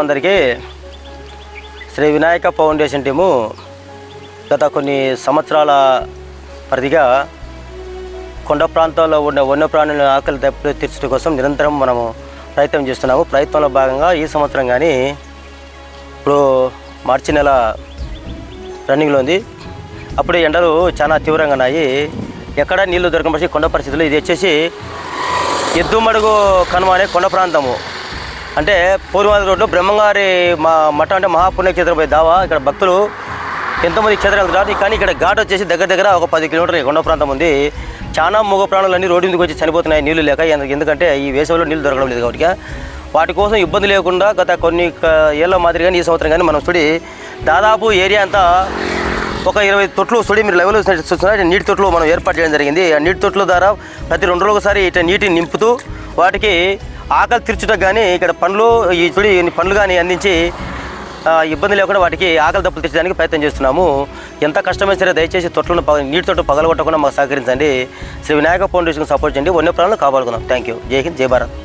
అందరికీ Shri Vinayaka foundation team గత కొన్ని సంవత్సరాల పరిధిగా కొండ ప్రాంతాల్లో ఉన్న వన్యప్రాణుల ఆకలి దెబ్బ తీర్చడం కోసం నిరంతరం మనము ప్రయత్నం చేస్తున్నాము. ప్రయత్నంలో భాగంగా ఈ సంవత్సరం కానీ ఇప్పుడు మార్చి నెల రన్నింగ్లో ఉంది. అప్పుడు ఎండలు చాలా తీవ్రంగా ఉన్నాయి. ఎక్కడ నీళ్లు దొరకని కొండ పరిస్థితులు. ఇది వచ్చేసి ఎద్దుమడుగు కనుమ అనే కొండ ప్రాంతము. అంటే పూర్వాది రోడ్లో బ్రహ్మంగారి మఠం అంటే మహాపుణ్యక్షేత్రం పోయి దావా. ఇక్కడ భక్తులు ఎంతోమంది క్షేత్రం వెళ్తున్నారు. కానీ ఇక్కడ ఘాట్ వచ్చేసి దగ్గర ఒక 10 కిలోమీటర్ల కొండ ప్రాంతం ఉంది. చాలా మూగ ప్రాణులన్నీ రోడ్డు మీదకి వచ్చి చనిపోతున్నాయి నీళ్లు లేక. ఎందుకంటే ఈ వేసవిలో నీళ్లు దొరకడం లేదు కాబట్టి వాటి కోసం ఇబ్బంది లేకుండా గత కొన్ని ఏళ్ళ మాదిరిగా ఈ సంవత్సరం కానీ మనం చూడి దాదాపు ఏరియా అంతా ఒక 20 తొట్లు చూడి మీరు లెవెల్ చూస్తున్నారు. నీటి తొట్లు మనం ఏర్పాటు చేయడం జరిగింది. ఆ నీటి తొట్ల ద్వారా ప్రతి 2 రోజులకు ఒకసారి ఇట్లా నీటిని నింపుతూ వాటికి ఆకలి తీర్చుటకు కానీ ఇక్కడ పండ్లు ఈ చూడి పండ్లు కానీ అందించి ఇబ్బంది లేకుండా వాటికి ఆకలి దప్పులు తీర్చడానికి ప్రయత్నం చేస్తున్నాము. ఎంత కష్టమైనా సరే దయచేసి నీటి తొట్టు పగలగొట్టకుండా మాకు సహకరించండి. శ్రీ వినాయక ఫౌండేషన్కి సపోర్ట్ చేయండి. వన్యప్రాణులను కాపాడుకుందాం. Thank you. జై హింద్, జై భారత్.